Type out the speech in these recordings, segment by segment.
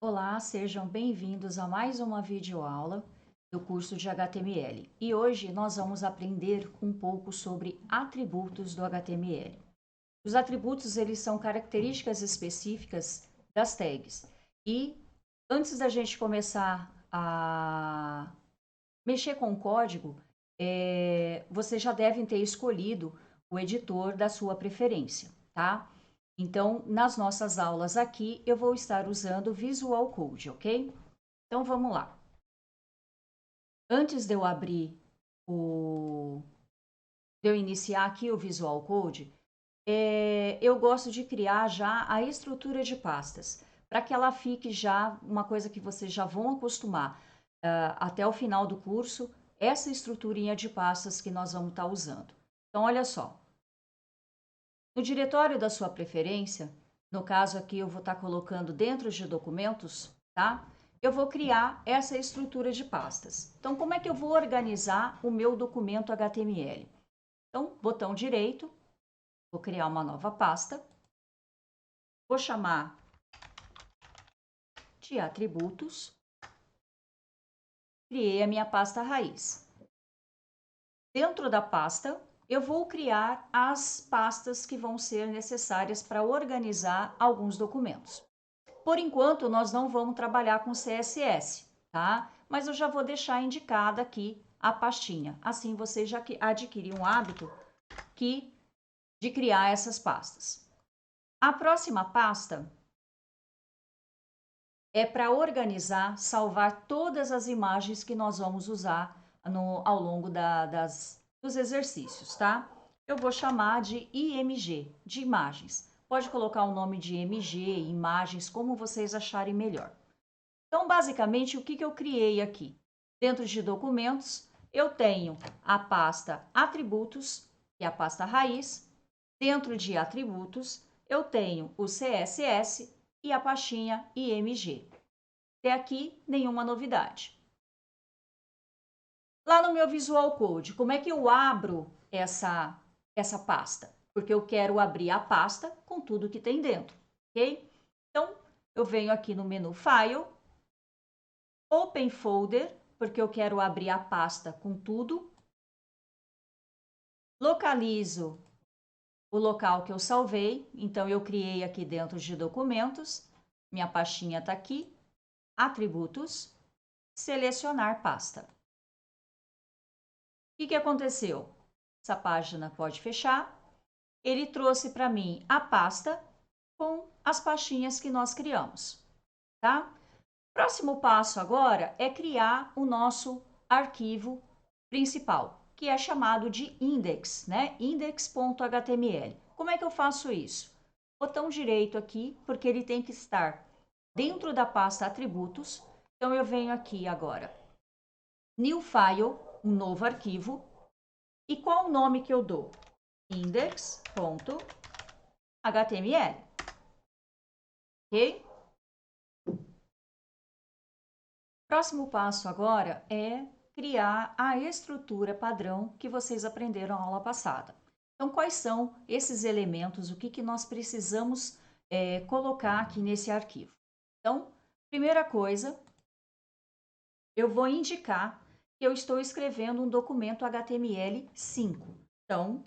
Olá, sejam bem-vindos a mais uma videoaula do curso de HTML. E hoje nós vamos aprender um pouco sobre atributos do HTML. Os atributos, eles são características específicas das tags. E antes da gente começar a mexer com o código, vocês já devem ter escolhido o editor da sua preferência, tá? Então, nas nossas aulas aqui, eu vou estar usando Visual Code, ok? Então, vamos lá. Antes de eu abrir de eu iniciar aqui o Visual Code, eu gosto de criar já a estrutura de pastas, para que ela fique já uma coisa que vocês já vão acostumar até o final do curso, essa estruturinha de pastas que nós vamos estar usando. Então, olha só. No diretório da sua preferência, no caso aqui eu vou estar colocando dentro de documentos, tá? Eu vou criar essa estrutura de pastas. Então, como é que eu vou organizar o meu documento HTML? Então, botão direito, vou criar uma nova pasta, vou chamar de atributos, criei a minha pasta raiz. Dentro da pasta, eu vou criar as pastas que vão ser necessárias para organizar alguns documentos. Por enquanto, nós não vamos trabalhar com CSS, tá? Mas eu já vou deixar indicada aqui a pastinha. Assim, você já adquire um hábito de criar essas pastas. A próxima pasta é para organizar, salvar todas as imagens que nós vamos usar ao longo dos exercícios, tá? Eu vou chamar de IMG, de imagens. Pode colocar o nome de MG, imagens, como vocês acharem melhor. Então, basicamente, o que eu criei aqui? Dentro de documentos, eu tenho a pasta atributos, que é a pasta raiz. Dentro de atributos, eu tenho o CSS e a pastinha IMG. Até aqui, nenhuma novidade. Lá no meu Visual Code, como é que eu abro essa pasta? Porque eu quero abrir a pasta com tudo que tem dentro, ok? Então, eu venho aqui no menu File, Open Folder, porque eu quero abrir a pasta com tudo. Localizo o local que eu salvei, então eu criei aqui dentro de documentos, minha pastinha está aqui, atributos, selecionar pasta. O que aconteceu? Essa página pode fechar. Ele trouxe para mim a pasta com as pastinhas que nós criamos, tá? Próximo passo agora é criar o nosso arquivo principal, que é chamado de index, né? Index.html. Como é que eu faço isso? Botão direito aqui, porque ele tem que estar dentro da pasta atributos. Então, eu venho aqui agora, New File, um novo arquivo. E qual o nome que eu dou? Index.html. Ok? Próximo passo agora é criar a estrutura padrão que vocês aprenderam na aula passada. Então, quais são esses elementos, o que nós precisamos colocar aqui nesse arquivo? Então, primeira coisa, eu vou indicar que eu estou escrevendo um documento HTML5. Então,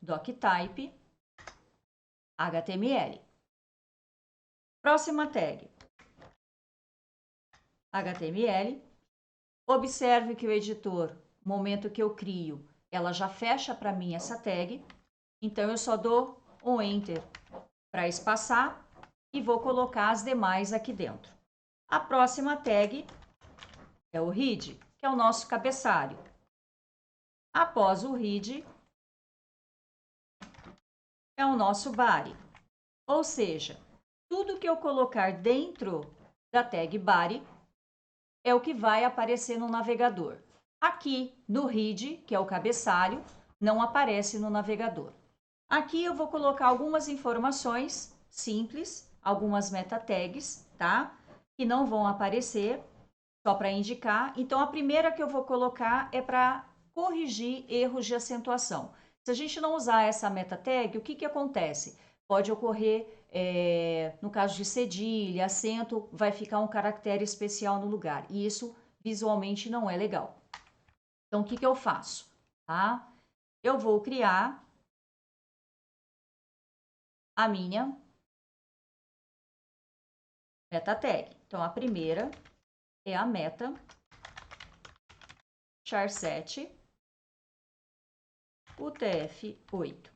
doctype HTML. Próxima tag, HTML. Observe que o editor, no momento que eu crio, ela já fecha para mim essa tag. Então, eu só dou um Enter para espaçar e vou colocar as demais aqui dentro. A próxima tag é o head, que é o nosso cabeçalho. Após o head, é o nosso body. Ou seja, tudo que eu colocar dentro da tag body é o que vai aparecer no navegador. Aqui no head, que é o cabeçalho, não aparece no navegador. Aqui eu vou colocar algumas informações simples, algumas meta tags, tá? Que não vão aparecer, só para indicar. Então, a primeira que eu vou colocar é para corrigir erros de acentuação. Se a gente não usar essa meta tag, o que acontece? Pode ocorrer no caso de cedilha, acento, vai ficar um caractere especial no lugar. E isso visualmente não é legal. Então, o que que eu faço? Tá? Eu vou criar a minha meta tag. Então, a primeira é a meta char7 UTF-8.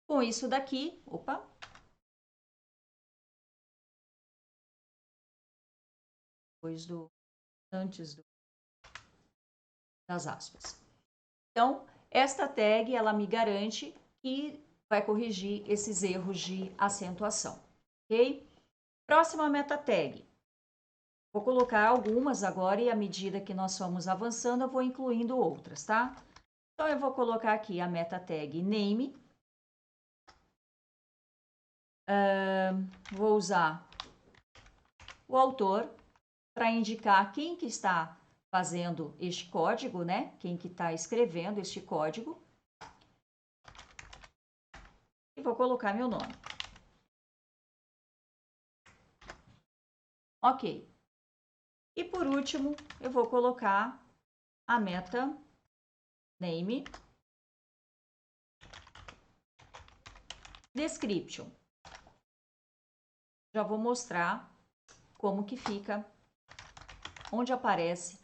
Com isso daqui, opa, depois antes das aspas. Então, esta tag, ela me garante que vai corrigir esses erros de acentuação, ok? Próxima meta tag. Vou colocar algumas agora e à medida que nós formos avançando, eu vou incluindo outras, tá? Então, eu vou colocar aqui a meta tag name. Vou usar o autor para indicar quem que está fazendo este código, né? Quem que está escrevendo este código. E vou colocar meu nome. Ok. E por último, eu vou colocar a meta name description. Já vou mostrar como que fica, onde aparece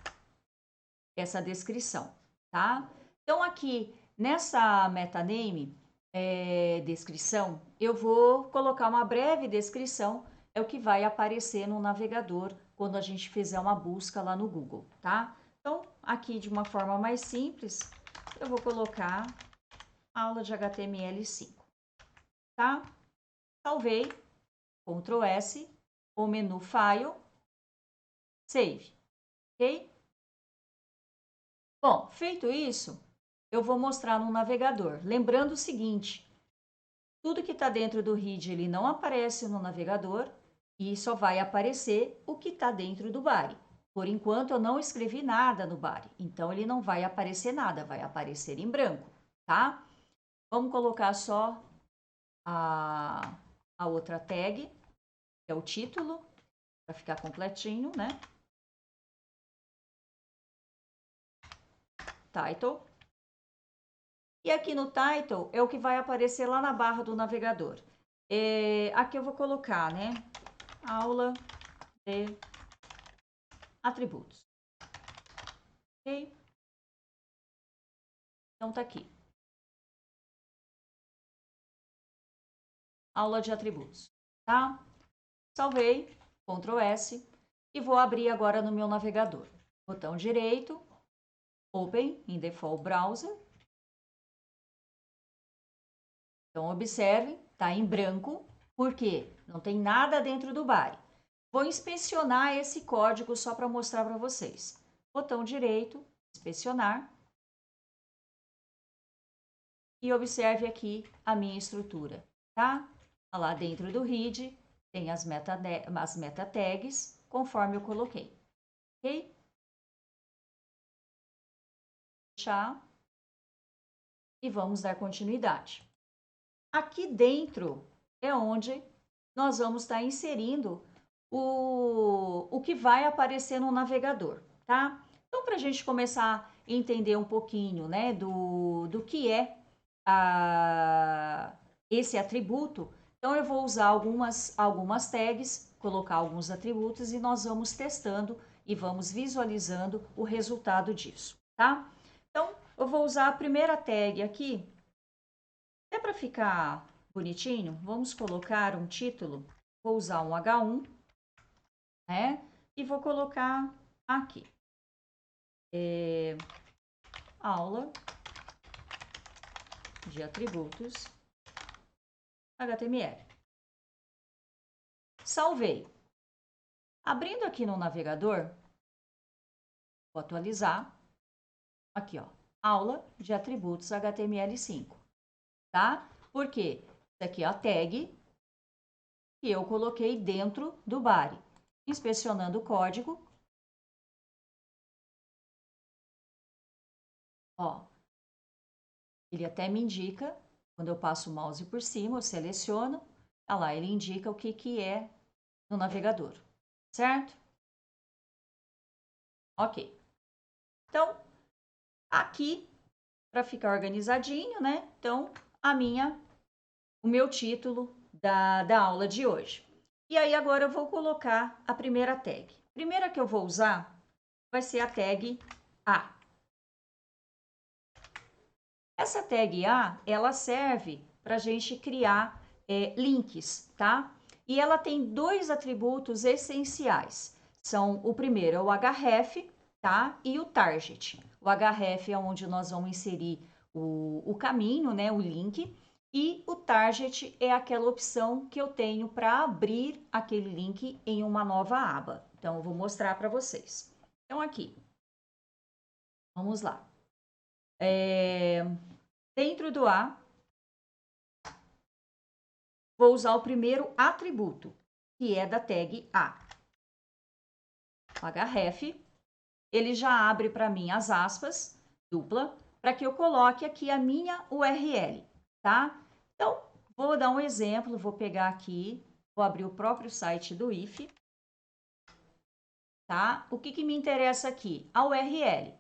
essa descrição, tá? Então, aqui nessa meta name descrição, eu vou colocar uma breve descrição, é o que vai aparecer no navegador quando a gente fizer uma busca lá no Google, tá? Então, aqui de uma forma mais simples, eu vou colocar aula de HTML5, tá? Salvei, Ctrl S, o menu File, Save, ok? Bom, feito isso, eu vou mostrar no navegador. Lembrando o seguinte, tudo que está dentro do read ele não aparece no navegador e só vai aparecer o que está dentro do body. Por enquanto, eu não escrevi nada no body, então ele não vai aparecer nada, vai aparecer em branco, tá? Vamos colocar só a outra tag, que é o título, para ficar completinho, né? Title. E aqui no title é o que vai aparecer lá na barra do navegador. Aqui eu vou colocar, né? Aula de atributos. Ok? Então, tá aqui. Aula de atributos, tá? Salvei, Ctrl S, e vou abrir agora no meu navegador. Botão direito, Open in Default Browser. Então, observe, tá em branco, porque não tem nada dentro do body. Vou inspecionar esse código só para mostrar para vocês. Botão direito, inspecionar. E observe aqui a minha estrutura, tá? Lá dentro do read tem as meta tags, conforme eu coloquei, ok? Fechar. E vamos dar continuidade. Aqui dentro é onde nós vamos estar inserindo o que vai aparecer no navegador, tá? Então, para a gente começar a entender um pouquinho, né, do que é esse atributo, então eu vou usar algumas tags, colocar alguns atributos e nós vamos testando e vamos visualizando o resultado disso, tá? Então, eu vou usar a primeira tag aqui, até para ficar bonitinho, vamos colocar um título, vou usar um H1, né? E vou colocar aqui, aula de atributos HTML. Salvei. Abrindo aqui no navegador, vou atualizar, aqui ó, aula de atributos HTML5, tá? Porque isso aqui é a tag que eu coloquei dentro do body. Inspecionando o código, ó, ele até me indica Quando eu passo o mouse por cima, eu seleciono, tá lá, ele indica o que é no navegador, certo? Ok. Então, aqui, para ficar organizadinho, né? Então, o meu título da aula de hoje. E aí, agora eu vou colocar a primeira tag. A primeira que eu vou usar vai ser a tag A. Essa tag A, ela serve para a gente criar links, tá? E ela tem dois atributos essenciais. São, o primeiro é o href, tá? E o target. O href é onde nós vamos inserir o caminho, né? O link. E o target é aquela opção que eu tenho para abrir aquele link em uma nova aba. Então, eu vou mostrar para vocês. Então, aqui. Vamos lá. Dentro do A, vou usar o primeiro atributo, que é da tag A. O href, ele já abre para mim as aspas, dupla, para que eu coloque aqui a minha URL, tá? Então, vou dar um exemplo, vou pegar aqui, vou abrir o próprio site do IF, tá? O que me interessa aqui? A URL.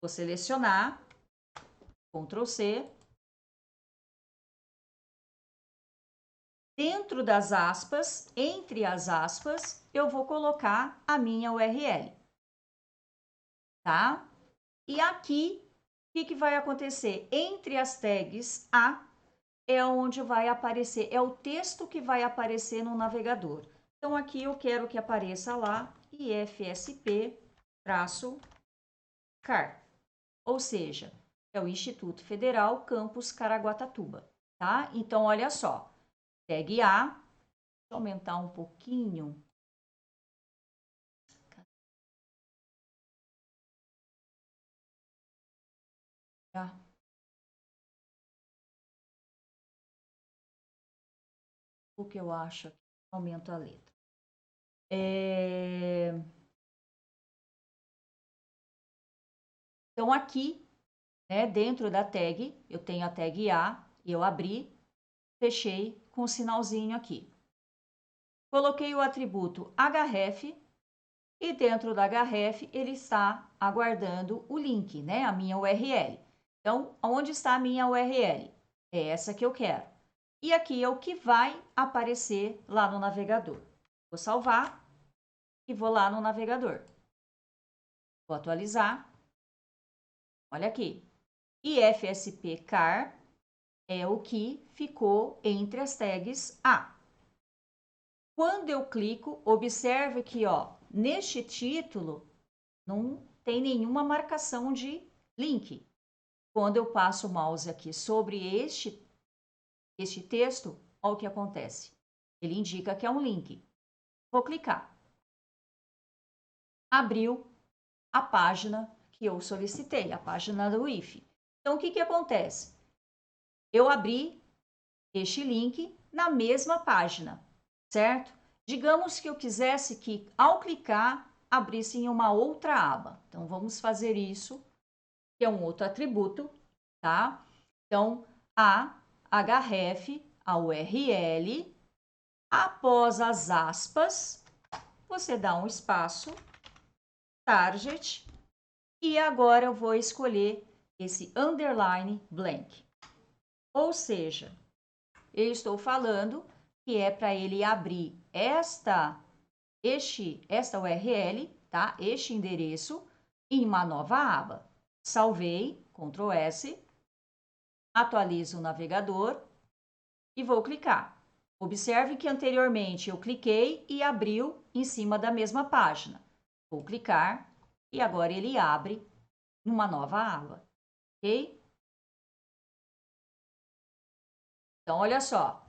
Vou selecionar, Ctrl C. Dentro das aspas, entre as aspas, eu vou colocar a minha URL, tá? E aqui, o que vai acontecer? Entre as tags A é onde vai aparecer, é o texto que vai aparecer no navegador. Então, aqui eu quero que apareça lá IFSP-CAR, ou seja, é o Instituto Federal Campus Caraguatatuba, tá? Então, olha só, tag A, deixa eu aumentar um pouquinho. Tá? O que eu acho aqui, aumento a letra. Então, aqui, né, dentro da tag, eu tenho a tag A, eu abri, fechei com o sinalzinho aqui. Coloquei o atributo href e dentro da href ele está aguardando o link, né, a minha URL. Então, onde está a minha URL? É essa que eu quero. E aqui é o que vai aparecer lá no navegador. Vou salvar e vou lá no navegador. Vou atualizar. Olha aqui. IFSP-CAR é o que ficou entre as tags A. Quando eu clico, observe que, ó, neste título não tem nenhuma marcação de link. Quando eu passo o mouse aqui sobre este texto, olha o que acontece. Ele indica que é um link. Vou clicar. Abriu a página que eu solicitei, a página do IF. Então, o que acontece? Eu abri este link na mesma página, certo? Digamos que eu quisesse que, ao clicar, abrisse em uma outra aba. Então, vamos fazer isso, que é um outro atributo, tá? Então, a href, a URL, após as aspas, você dá um espaço, target, e agora eu vou escolher esse underline blank. Ou seja, eu estou falando que é para ele abrir esta URL, tá? Este endereço em uma nova aba. Salvei, Ctrl S, atualizo o navegador e vou clicar. Observe que anteriormente eu cliquei e abriu em cima da mesma página. Vou clicar e agora ele abre numa nova aba, ok? Então, olha só,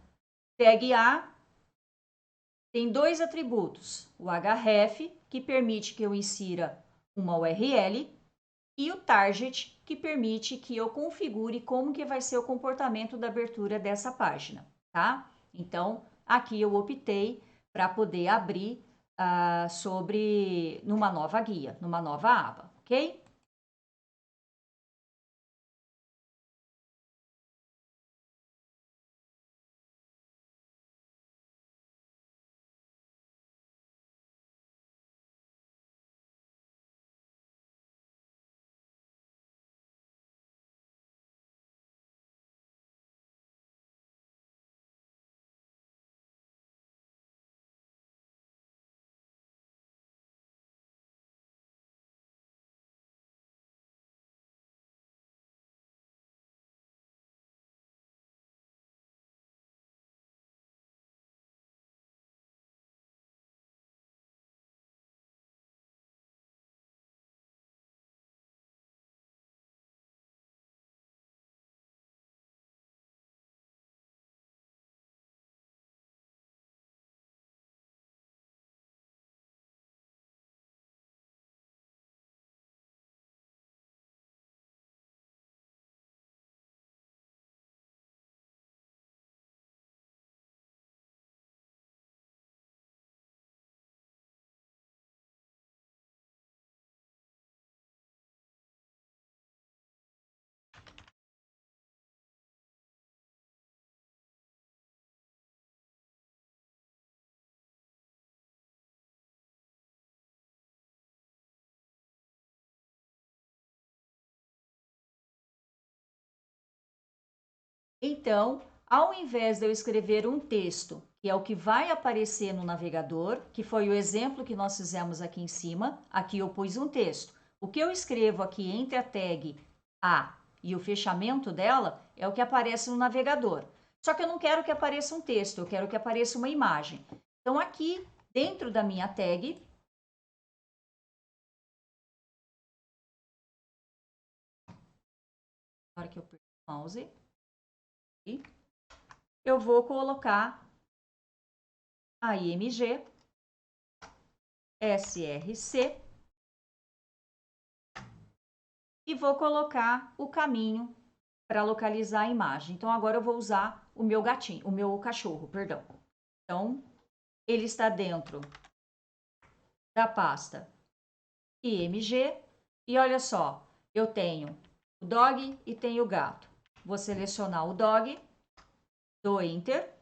tag A tem dois atributos, o href, que permite que eu insira uma URL, e o target, que permite que eu configure como que vai ser o comportamento da abertura dessa página, tá? Então, aqui eu optei para poder abrir numa nova guia, numa nova aba, ok? Então, ao invés de eu escrever um texto, que é o que vai aparecer no navegador, que foi o exemplo que nós fizemos aqui em cima, aqui eu pus um texto. O que eu escrevo aqui entre a tag A e o fechamento dela é o que aparece no navegador. Só que eu não quero que apareça um texto, eu quero que apareça uma imagem. Então, aqui dentro da minha tag, na hora que eu perco o mouse, eu vou colocar a IMG, SRC e vou colocar o caminho para localizar a imagem. Então, agora eu vou usar o meu gatinho, o meu cachorro, perdão. Então, ele está dentro da pasta IMG e olha só, eu tenho o dog e tenho o gato. Vou selecionar o dog, dou Enter.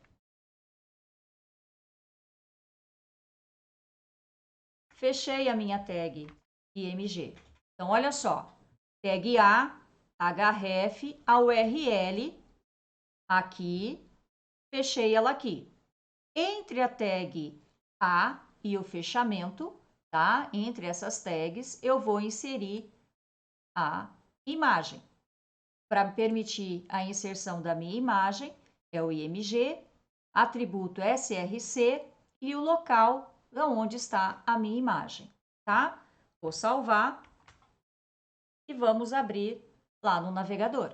Fechei a minha tag IMG. Então, olha só, tag A, href, a URL, aqui, fechei ela aqui. Entre a tag A e o fechamento, tá? Entre essas tags, eu vou inserir a imagem. Para permitir a inserção da minha imagem, é o IMG, atributo SRC e o local onde está a minha imagem, tá? Vou salvar e vamos abrir lá no navegador.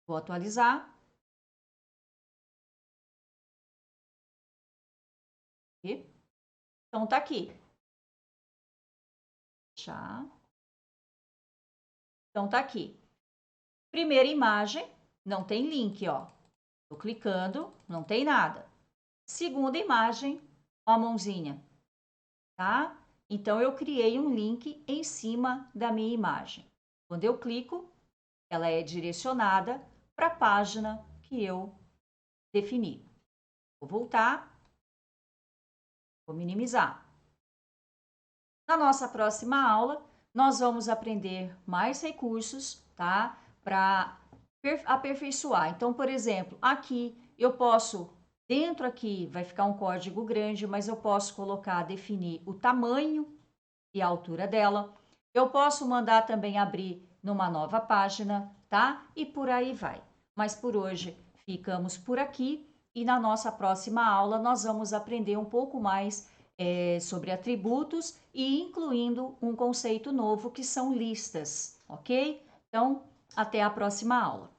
Vou atualizar. Então, tá aqui. Já. Então, tá aqui. Primeira imagem, não tem link, ó. Tô clicando, não tem nada. Segunda imagem, ó a mãozinha, tá? Então, eu criei um link em cima da minha imagem. Quando eu clico, ela é direcionada para a página que eu defini. Vou voltar, vou minimizar. Na nossa próxima aula, nós vamos aprender mais recursos, tá? Para aperfeiçoar. Então, por exemplo, aqui eu posso, dentro aqui vai ficar um código grande, mas eu posso colocar, definir o tamanho e a altura dela. Eu posso mandar também abrir numa nova página, tá? E por aí vai. Mas por hoje ficamos por aqui e na nossa próxima aula nós vamos aprender um pouco mais sobre atributos e incluindo um conceito novo que são listas, ok? Então, até a próxima aula.